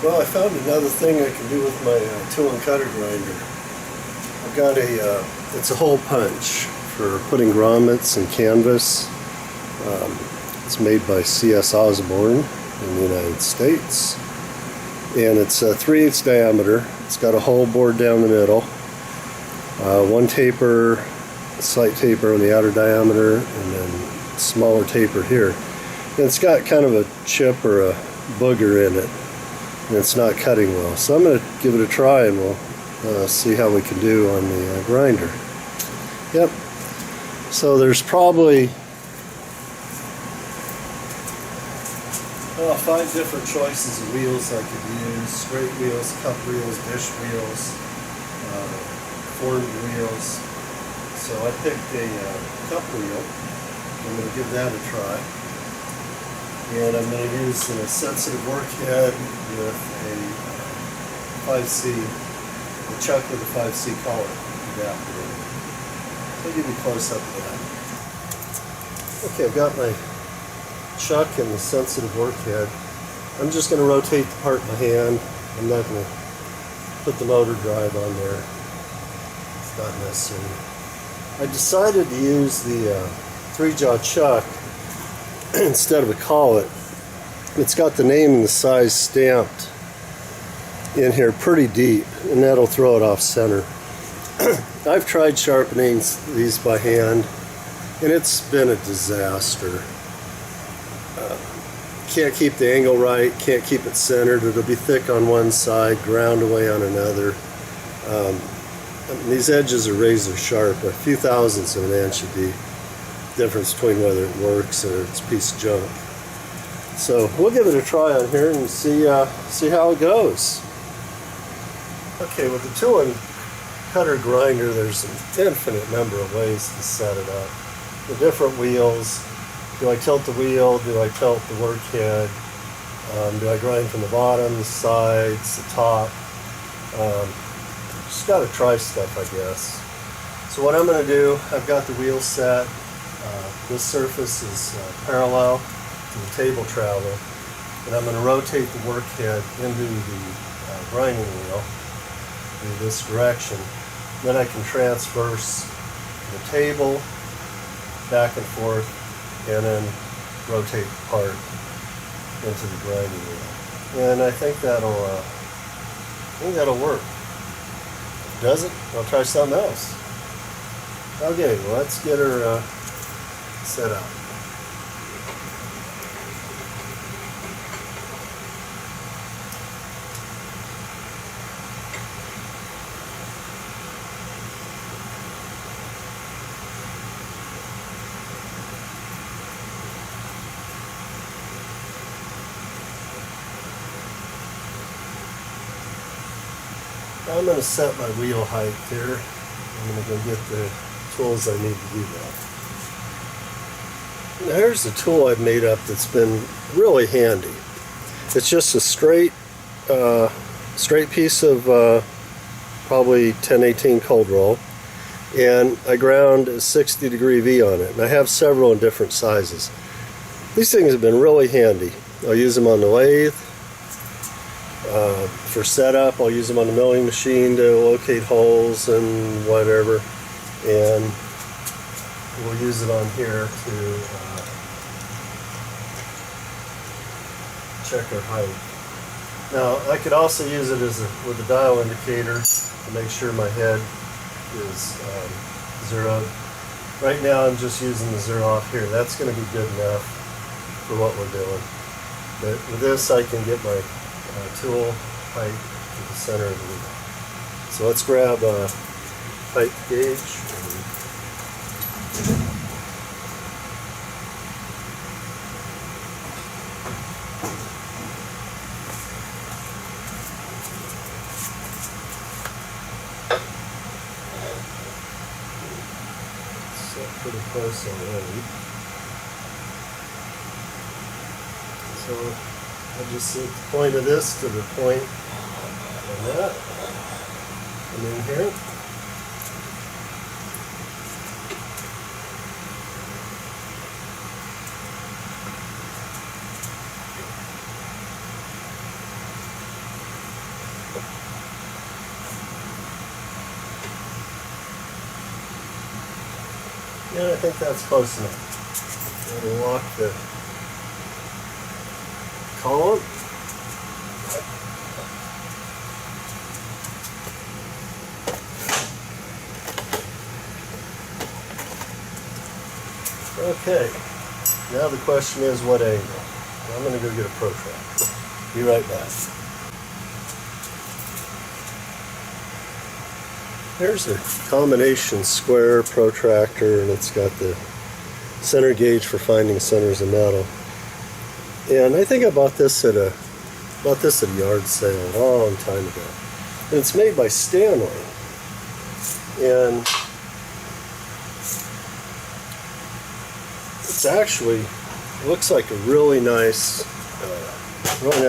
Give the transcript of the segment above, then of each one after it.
Well, I found another thing I can do with my tool and cutter grinder. I've got it's a hole punch for putting grommets and canvas. It's made by C.S. Osborne in the United States. And it's 3/8 diameter. It's got a hole bored down the middle. One taper, a slight taper on the outer diameter, and then smaller taper here. And it's got kind of a chip or a booger in it, and it's not cutting well. So I'm going to give it a try, and we'll see how we can do on the grinder. Yep. So there's probably 5 different choices of wheels I could use: straight wheels, cup wheels, dish wheels, formed wheels. So I picked a cup wheel. I'm going to give that a try. And I'm going to use a sensitive work head with a 5C, a chuck with a 5C collar adapter. I'll give you a close up of that. Okay, I've got my chuck and the sensitive work head. I'm just going to rotate the part in my hand. I'm not going to put the motor drive on there. It's not necessary. I decided to use the 3-jaw chuck instead of a collet. It's got the name and the size stamped in here pretty deep, and that'll throw it off center. I've tried sharpening these by hand, and it's been a disaster. Can't keep the angle right, can't keep it centered. It'll be thick on one side, ground away on another. These edges are razor sharp. A few thousandths of an inch would be the difference between whether it works or it's a piece of junk. So we'll give it a try on here and see how it goes. Okay, with the tool and cutter grinder, there's an infinite number of ways to set it up. The different wheels. Do I tilt the wheel? Do I tilt the work head? Do I grind from the bottom, the sides, the top? Just got to try stuff, I guess. So what I'm going to do, I've got the wheel set. This surface is parallel to the table travel, and I'm going to rotate the work head into the grinding wheel in this direction. Then I can transverse the table back and forth, and then rotate the part into the grinding wheel. And I think that'll work. If it doesn't, I'll try something else. Okay, well, let's get her set up. I'm going to set my wheel height here. I'm going to go get the tools I need to do that. Now here's the tool I've made up that's been really handy. It's just a straight piece of probably 1018 cold roll, and I ground a 60-degree V on it. And I have several in different sizes. These things have been really handy. I'll use them on the lathe. For setup, I'll use them on the milling machine to locate holes and whatever, and we'll use it on here to check our height. Now, I could also use it with a dial indicator to make sure my head is zeroed. Right now, I'm just using the zero off here. That's going to be good enough for what we're doing. But with this, I can get my tool height to the center of the wheel. So let's grab a height gauge. Set pretty close already. So I'll just set the point of this to the point of that. And in here. Yeah, I think that's close enough. We'll lock the column. Okay, now the question is what angle. I'm going to go get a protractor. Be right back. Here's a combination square protractor, and it's got the center gauge for finding centers of metal. And I think I bought this at a yard sale a long time ago. And it's made by Stanley. And it's actually looks like a really nice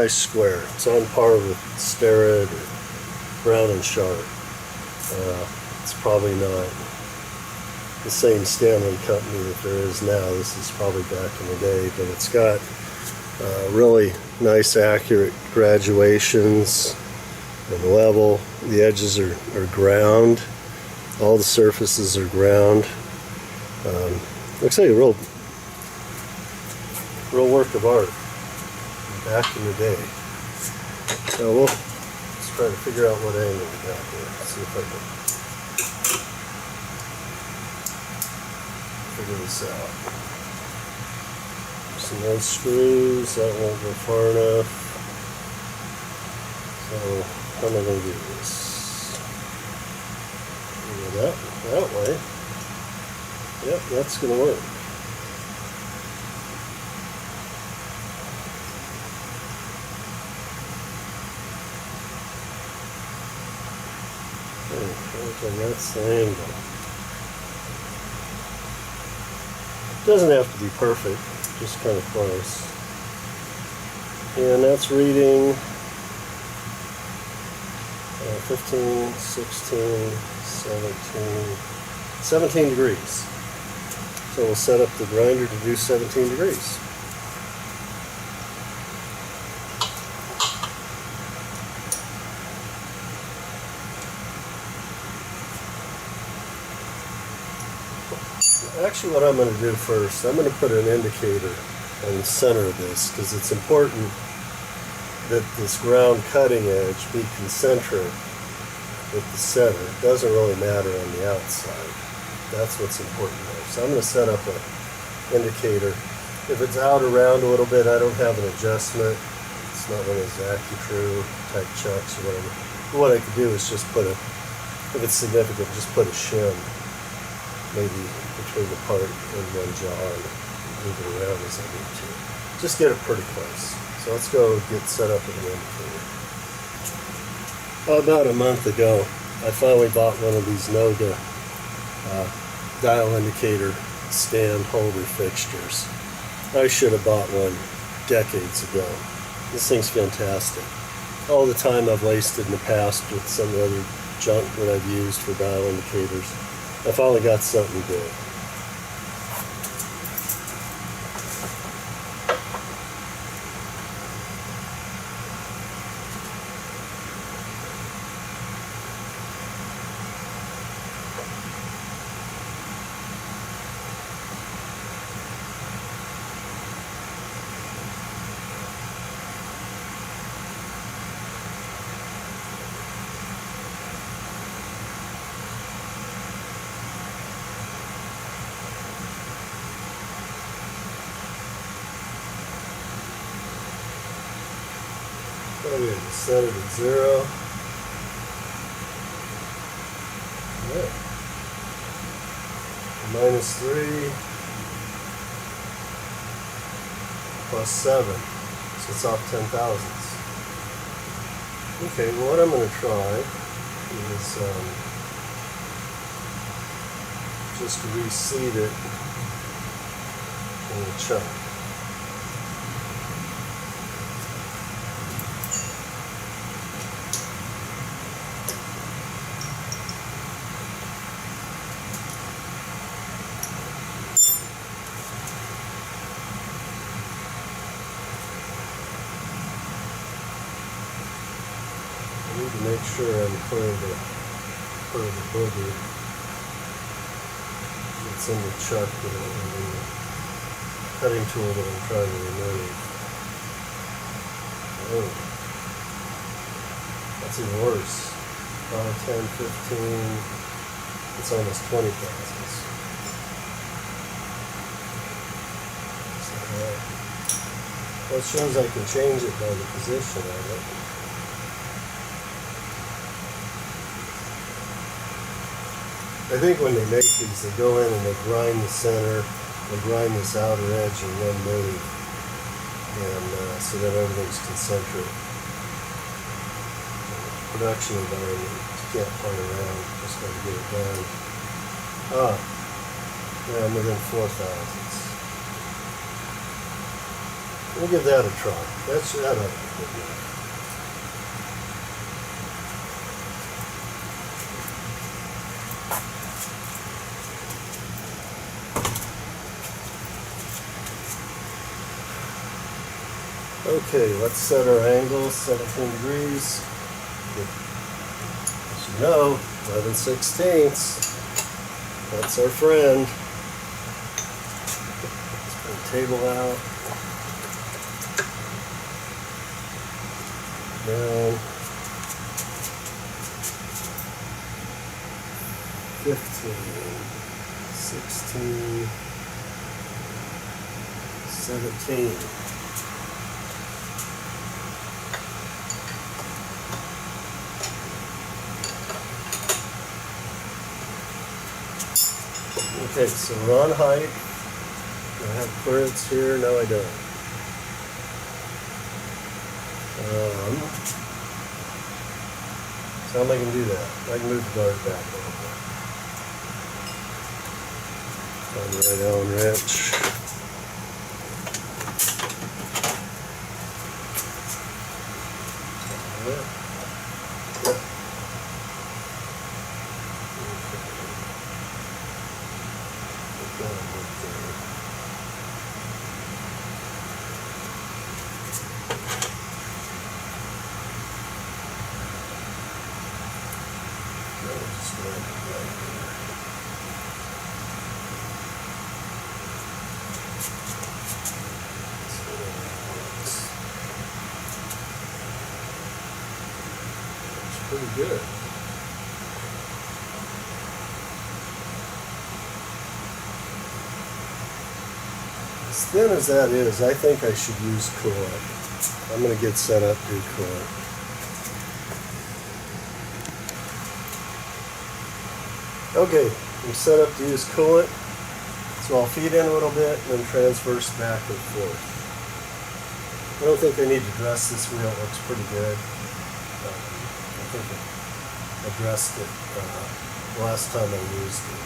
square. It's on par with Starrett or Brown and Sharp. It's probably not the same Stanley company that there is now. This is probably back in the day, but it's got really nice, accurate graduations and level. The edges are ground. All the surfaces are ground. Looks like a real work of art back in the day. So let's try to figure out what angle we got here. Let's see if I can figure this out. Some nice screws, that won't go far enough. So how am I going to do this? That way. Yep, that's going to work. Okay, that's the angle. Doesn't have to be perfect, just kind of close. And that's reading 15, 16, 17 degrees. So we'll set up the grinder to do 17 degrees. Actually, what I'm going to do first, I'm going to put an indicator on the center of this because it's important that this ground cutting edge be concentric with the center. It doesn't really matter on the outside. That's what's important there. So I'm going to set up an indicator. If it's out around a little bit, I don't have an adjustment. It's not one of those AccuTrue type chucks or whatever. But what I could do is just put if it's significant, just put a shim maybe between the part and one jaw and move it around as I need to. Just get it pretty close. So let's go get set up with an indicator. About a month ago, I finally bought one of these Noga dial indicator stand holder fixtures. I should have bought one decades ago. This thing's fantastic. All the time I've wasted in the past with some other junk that I've used for dial indicators, I finally got something good. So we have to set it at 0. Right. -3 plus 7. So it's off 10 thousandths. Okay, well what I'm going to try is just reseat it in the chuck. I need to make sure I'm clear of the booger. It's in the chuck, in the cutting tool that I'm trying to remove. Oh, that's even worse. 5, 10, 15. It's almost 20 thousandths. Well, it shows I can change it by the position of it. I think when they make these, they go in and they grind the center, they grind this outer edge in one move, and so that everything's concentric. Production environment, you can't play around, just got to get it done. Yeah, I'm within 4 thousandths. We'll give that a try. That ought to be good enough. Okay, let's set our angle, 17 degrees. As you know, 11/16. That's our friend. Let's put the table out. Down. 15, 16, 17. Okay, so we're on height. I have clearance here. No, I don't. So how am I going to do that? I can move the guard back a little bit. Find the right Allen wrench. Pretty good. As thin as that is, I think I should use coolant. I'm going to get set up to do coolant. Okay, I'm set up to use coolant, so I'll feed in a little bit and then transverse back and forth. I don't think I need to dress this wheel. It looks pretty good. I think I addressed it last time I used it.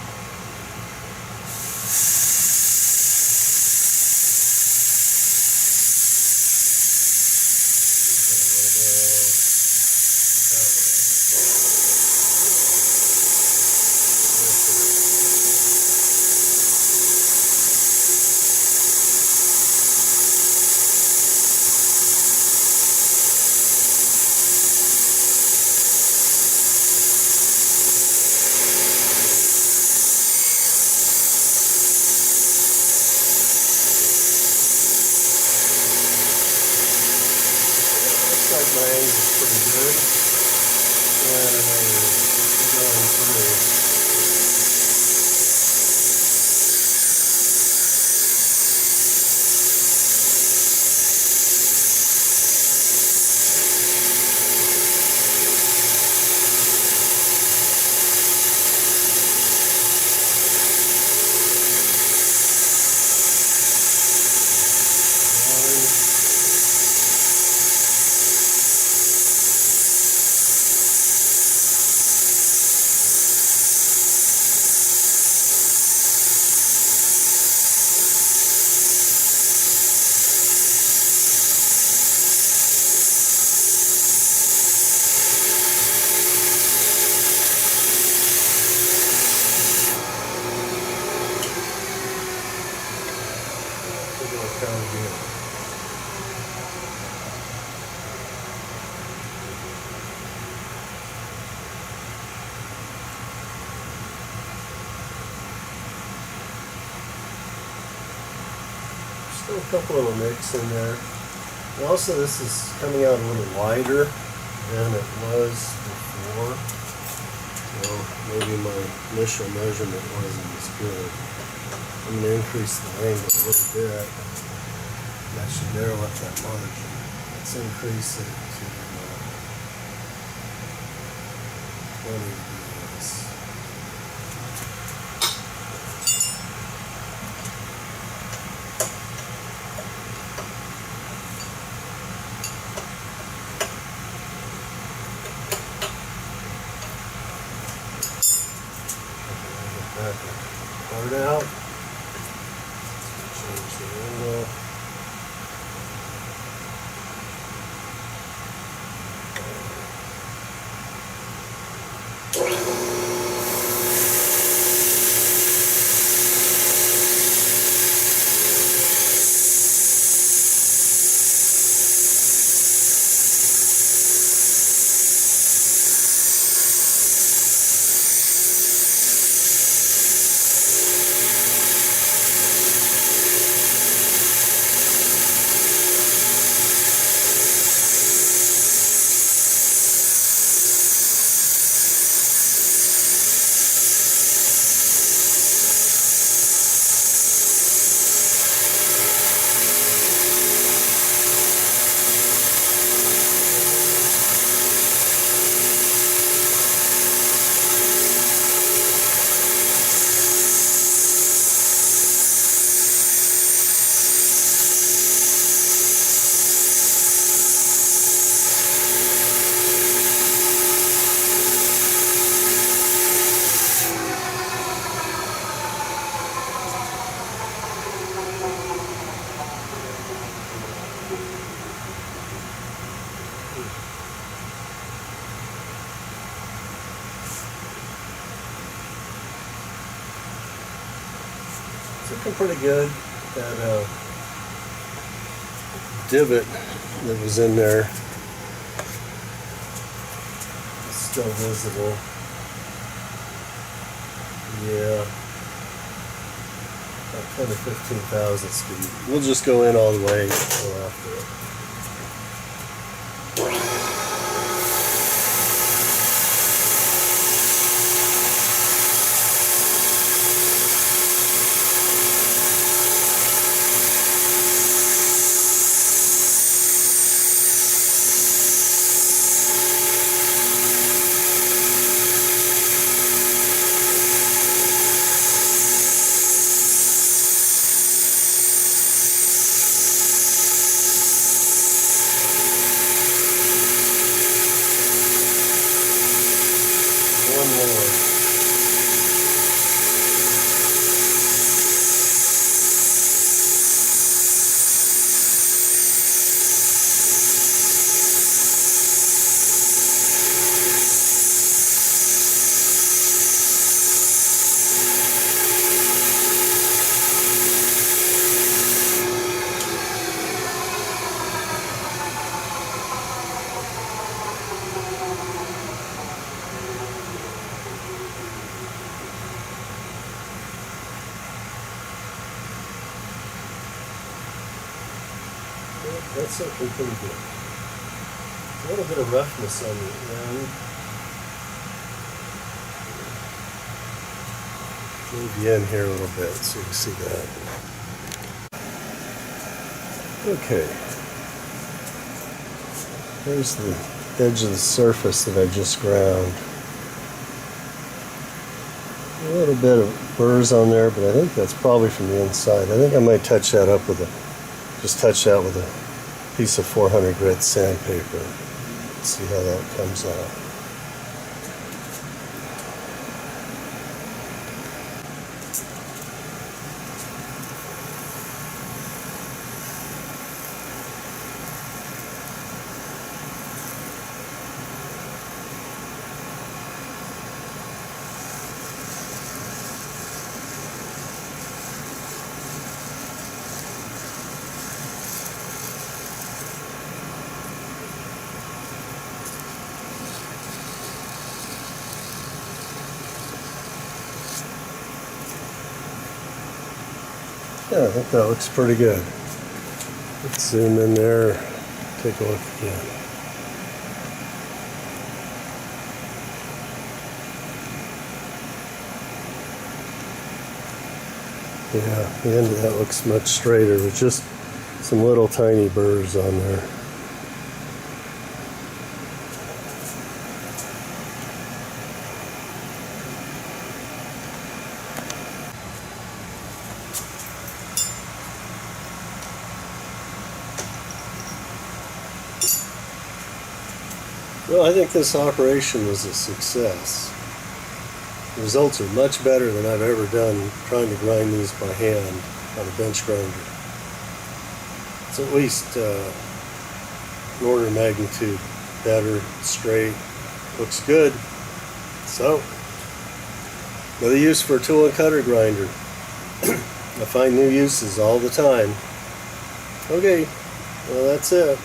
My angle's pretty good, and I'm going through. Put a couple little nicks in there. And also this is coming out a little wider than it was before. So maybe my initial measurement wasn't as good. I'm going to increase the angle a little bit. That should narrow up that margin. Let's increase it to 20 degrees. Part out. Change the angle. Looking pretty good. That divot that was in there is still visible. Yeah, about 10 to 15 thousandths speed. We'll just go in all the way and go after it. One more. That's looking pretty good. A little bit of roughness on the end. Move you in here a little bit so you can see that. Okay. Here's the edge of the surface that I just ground. A little bit of burrs on there, but I think that's probably from the inside. I think I might touch that up with just touch that with a piece of 400 grit sandpaper. See how that comes out. Yeah, I think that looks pretty good. Let's zoom in there, take a look again. Yeah, the end of that looks much straighter with just some little tiny burrs on there. Well, I think this operation was a success. The results are much better than I've ever done trying to grind these by hand on a bench grinder. It's at least an order of magnitude better, straight, looks good. So, another use for a tool and cutter grinder. I find new uses all the time. Okay, well that's it.